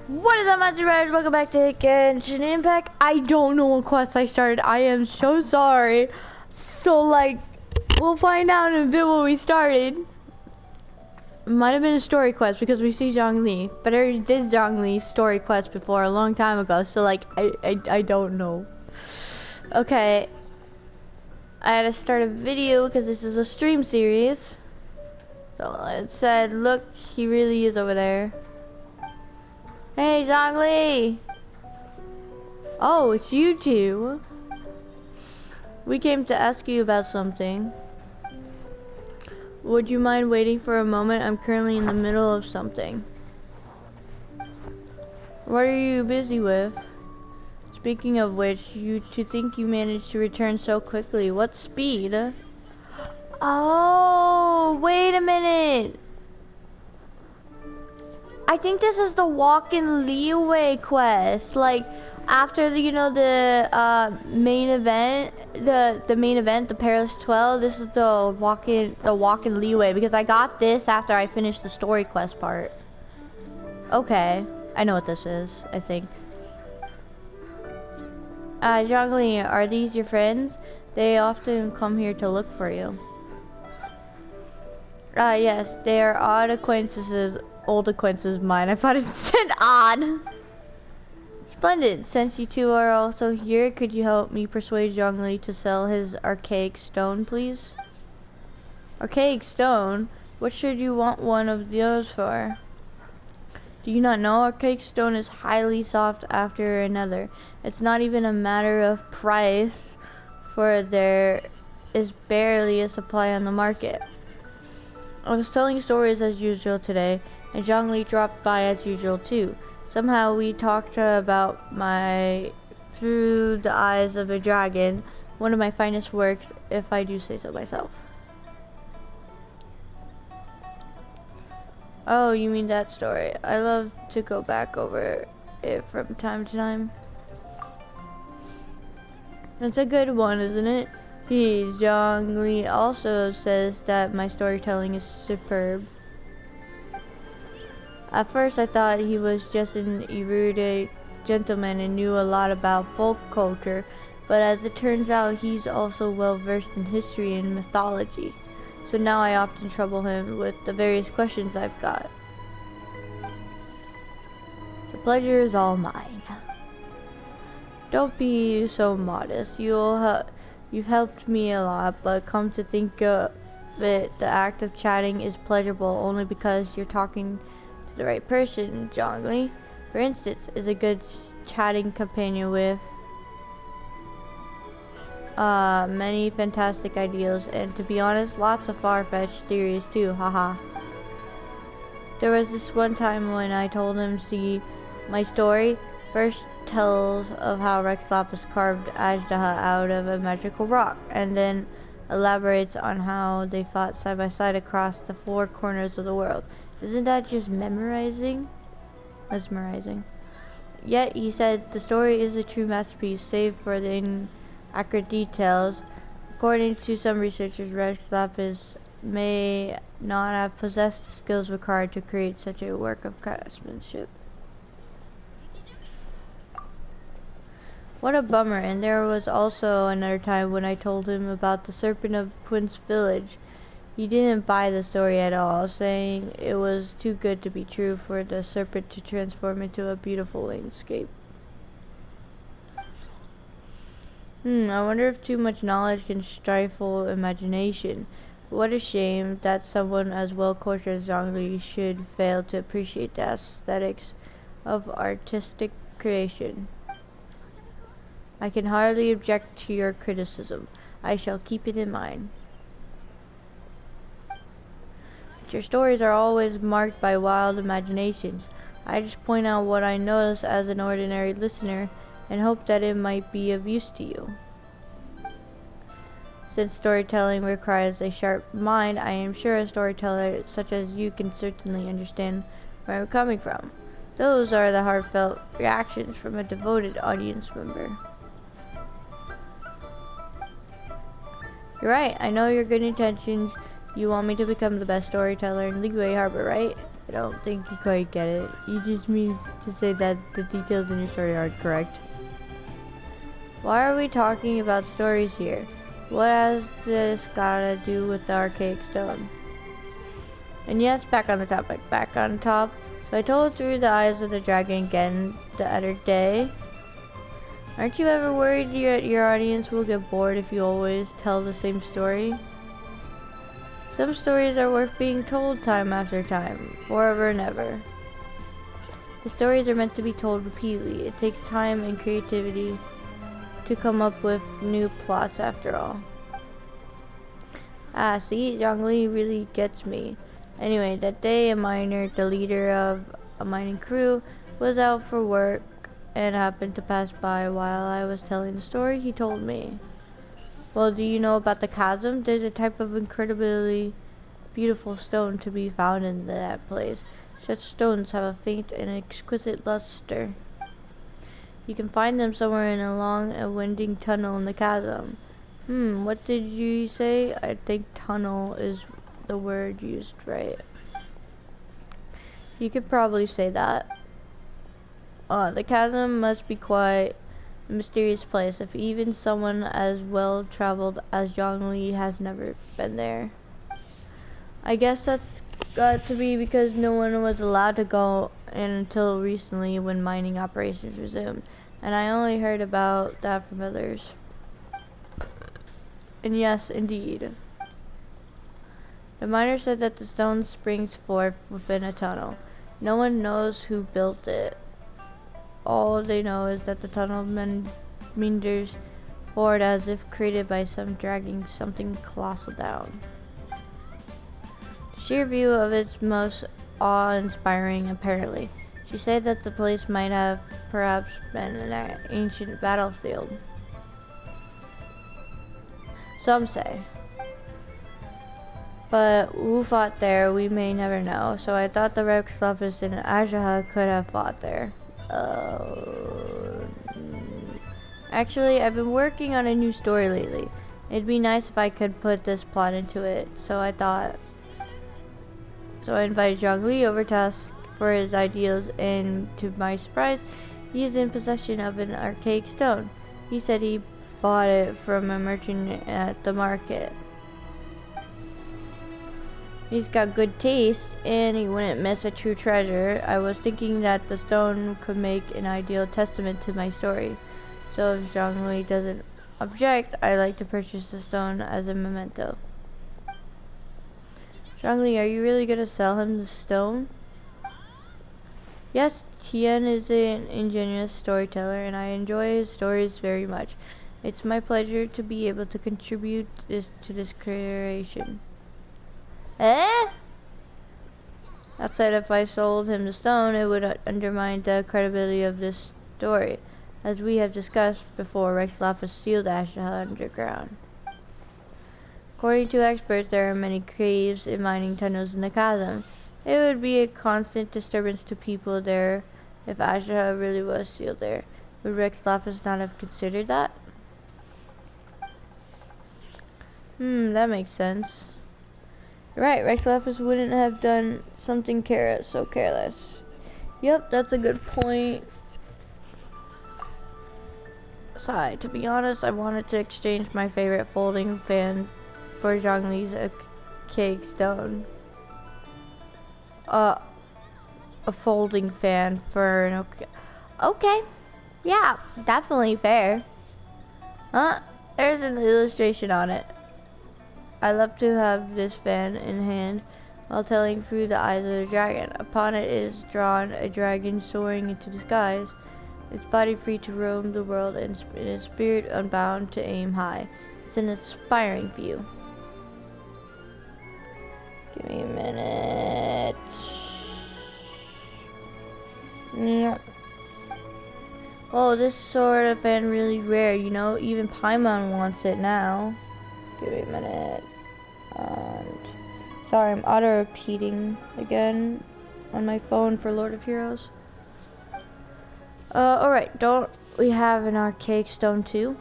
What is up, Monster Riders? Welcome back to Genshin Impact. I don't know what quest I started. I am so sorry. So, like, we'll find out in a bit what we started. Might have been a story quest because we see Zhongli. But I already did Zhongli's story quest before a long time ago. So, like, I don't know. Okay. I had to start a video because this is a stream series. So, it said, look, he really is over there. Hey, Zhongli! Oh, it's you two. We came to ask you about something. Would you mind waiting for a moment? I'm currently in the middle of something. What are you busy with? Speaking of which, to think you managed to return so quickly. What speed? Oh, wait a minute. I think this is the walk-in leeway quest. Like, after the, you know, the main event, the main event, the Perilous 12. This is the walk-in leeway because I got this after I finished the story quest part. Okay, I know what this is. I think. Zhongli, are these your friends? They often come here to look for you. Yes, they are old acquaintances of mine. I thought it said odd. Splendid. Since you two are also here, could you help me persuade Zhongli to sell his archaic stone, please? Archaic stone? What should you want one of those for? Do you not know? Archaic stone is highly sought after another. It's not even a matter of price, for there is barely a supply on the market. I was telling stories as usual today, and Zhongli dropped by as usual too. Somehow we talked about Through the Eyes of a Dragon, one of my finest works, if I do say so myself. Oh, you mean that story. I love to go back over it from time to time. It's a good one, isn't it? Zhongli also says that my storytelling is superb. At first I thought he was just an erudite gentleman and knew a lot about folk culture, but as it turns out he's also well versed in history and mythology. So now I often trouble him with the various questions I've got. The pleasure is all mine. Don't be so modest. You've helped me a lot, but come to think of it, the act of chatting is pleasurable only because you're talking to the right person, Zhongli. For instance, is a good chatting companion with many fantastic ideals, and to be honest, lots of far-fetched theories too, haha. There was this one time when I told him, see, my story first tells of how Rex Lapis carved Ajdaha out of a magical rock, and then elaborates on how they fought side by side across the four corners of the world. Isn't that just mesmerizing? Yet, he said, the story is a true masterpiece, save for the inaccurate details. According to some researchers, Rex Lapis may not have possessed the skills required to create such a work of craftsmanship. What a bummer. And there was also another time when I told him about the Serpent of Quince Village. He didn't buy the story at all, saying it was too good to be true for the serpent to transform into a beautiful landscape. I wonder if too much knowledge can stifle imagination. What a shame that someone as well cultured as Zhongli should fail to appreciate the aesthetics of artistic creation. I can hardly object to your criticism. I shall keep it in mind. But your stories are always marked by wild imaginations. I just point out what I notice as an ordinary listener and hope that it might be of use to you. Since storytelling requires a sharp mind, I am sure a storyteller such as you can certainly understand where I'm coming from. Those are the heartfelt reactions from a devoted audience member. You're right, I know your good intentions. You want me to become the best storyteller in Liyue Harbor, right? I don't think you quite get it. He just means to say that the details in your story aren't correct. Why are we talking about stories here? What has this gotta do with the archaic stone? And yes, back on the topic, back on top. So I told through the eyes of the dragon again the other day. Aren't you ever worried your audience will get bored if you always tell the same story? Some stories are worth being told time after time, forever and ever. The stories are meant to be told repeatedly. It takes time and creativity to come up with new plots after all. Ah, see, Zhongli really gets me. Anyway, that day a miner, the leader of a mining crew, was out for work and happened to pass by while I was telling the story he told me. Well, do you know about the chasm? There's a type of incredibly beautiful stone to be found in that place. Such stones have a faint and exquisite luster. You can find them somewhere in along a winding tunnel in the chasm. What did you say? I think tunnel is the word used, right? You could probably say that. The chasm must be quite a mysterious place if even someone as well traveled as Zhongli has never been there. I guess that's got to be because no one was allowed to go in until recently when mining operations resumed, and I only heard about that from others. And yes, indeed. The miner said that the stone springs forth within a tunnel. No one knows who built it. All they know is that the tunnel meanders forward as if created by some dragging something colossal down. The sheer view of it's most awe-inspiring, apparently. She said that the place might have perhaps been an ancient battlefield. Some say. But who fought there, we may never know. So I thought the Rex Lapis and Ajaha could have fought there. Actually, I've been working on a new story lately. It'd be nice if I could put this plot into it. So I invited Zhongli over to ask for his ideas, and to my surprise, he is in possession of an archaic stone. He said he bought it from a merchant at the market. He's got good taste, and he wouldn't miss a true treasure. I was thinking that the stone could make an ideal testament to my story. So if Zhongli doesn't object, I'd like to purchase the stone as a memento. Zhongli, are you really gonna sell him the stone? Yes, Tian is an ingenious storyteller, and I enjoy his stories very much. It's my pleasure to be able to contribute to this creation. That said, if I sold him the stone, it would undermine the credibility of this story. As we have discussed before, Rex Lapis sealed Ashaha underground. According to experts, there are many caves and mining tunnels in the chasm. It would be a constant disturbance to people there if Ashaha really was sealed there. Would Rex Lapis not have considered that? That makes sense. Right, Rex Lapis wouldn't have done something so careless. Yep, that's a good point. Sorry, to be honest, I wanted to exchange my favorite folding fan for Zhongli's archaic stone. A folding fan for an okay. Yeah, definitely fair. There's an illustration on it. I love to have this fan in hand while telling through the eyes of the dragon. Upon it is drawn a dragon soaring into the skies, its body free to roam the world and its spirit unbound to aim high. It's an inspiring view. Give me a minute. Yeah. Oh, this sort of fan really rare, you know. Even Paimon wants it now. Give me a minute. And sorry, I'm auto-repeating again on my phone for Lord of Heroes. Alright, don't we have an archaic stone too?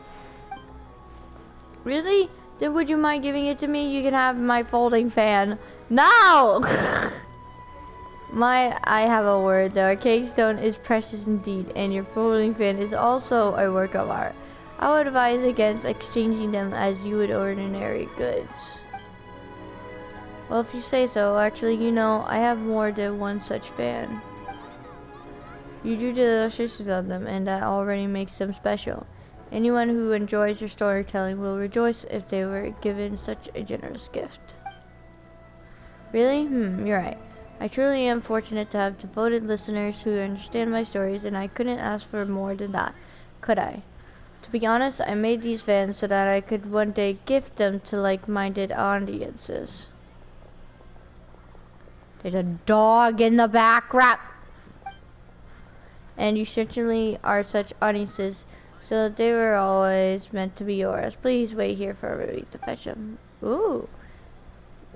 Really? Then would you mind giving it to me? You can have my folding fan. No! I have a word. The archaic stone is precious indeed, and your folding fan is also a work of art. I would advise against exchanging them as you would ordinary goods. Well, if you say so. Actually, you know, I have more than one such fan. You do the illustrations on them, and that already makes them special. Anyone who enjoys your storytelling will rejoice if they were given such a generous gift. Really? You're right. I truly am fortunate to have devoted listeners who understand my stories, and I couldn't ask for more than that, could I? To be honest, I made these fans so that I could one day gift them to like-minded audiences. There's a dog in the background! And you certainly are such audiences, so they were always meant to be yours. Please wait here for me to fetch them. Ooh.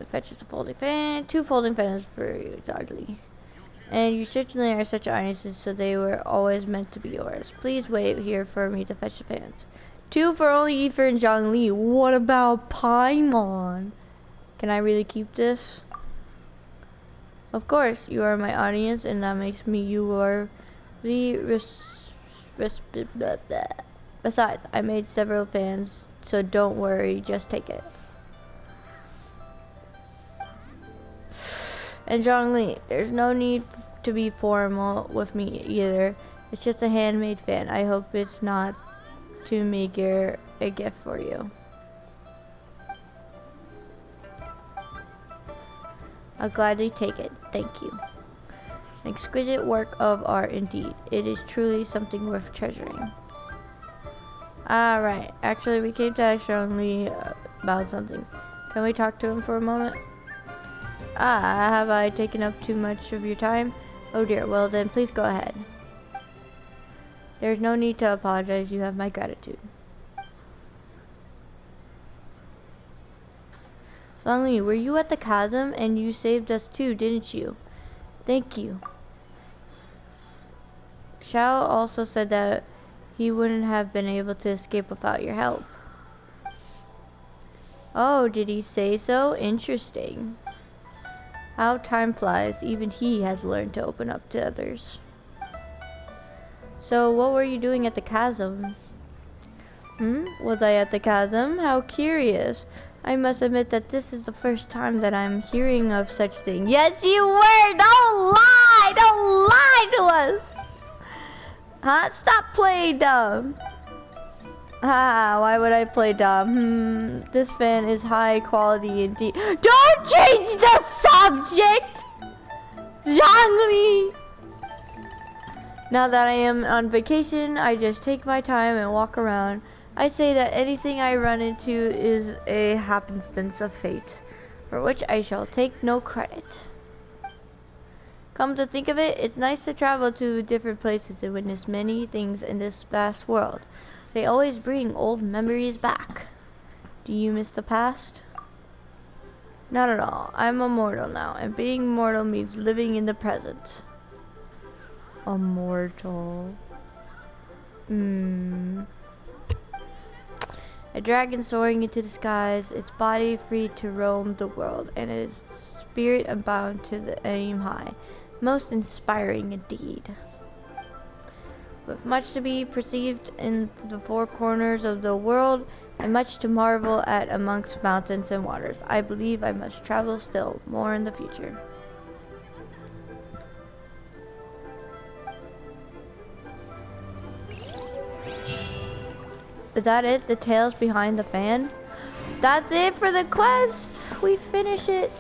It fetches a folding fan. 2 folding fans for you, dogly. And you certainly are such audiences, so they were always meant to be yours. Please wait here for me to fetch the fans. 2 for only Ether and Zhongli. What about Paimon? Can I really keep this? Of course, you are my audience, and that makes me your Besides, I made several fans, so don't worry, just take it. And Zhongli, there's no need to be formal with me either. It's just a handmade fan. I hope it's not too meager a gift for you. I'll gladly take it. Thank you. An exquisite work of art indeed. It is truly something worth treasuring. Alright, actually we came to ask Zhongli about something. Can we talk to him for a moment? Have I taken up too much of your time? Oh dear, well then please go ahead. There's no need to apologize, you have my gratitude. Zhongli, were you at the chasm? And you saved us too, didn't you? Thank you. Xiao also said that he wouldn't have been able to escape without your help. Oh, did he say so? Interesting. How time flies. Even he has learned to open up to others. So, what were you doing at the chasm? Was I at the chasm? How curious. I must admit that this is the first time that I'm hearing of such thing. Yes, you were! Don't lie! Don't lie to us! Huh? Stop playing dumb! Why would I play dumb? This fan is high quality indeed. Don't change the subject! Zhongli! Now that I am on vacation, I just take my time and walk around. I say that anything I run into is a happenstance of fate, for which I shall take no credit. Come to think of it, it's nice to travel to different places and witness many things in this vast world. They always bring old memories back. Do you miss the past? Not at all. I'm immortal now, and being mortal means living in the present. Immortal. A dragon soaring into the skies, its body free to roam the world, and its spirit unbound to the aim high. Most inspiring indeed. With much to be perceived in the 4 corners of the world, and much to marvel at amongst mountains and waters, I believe I must travel still more in the future. Is that it? The tales behind the fan? That's it for the quest! We finish it!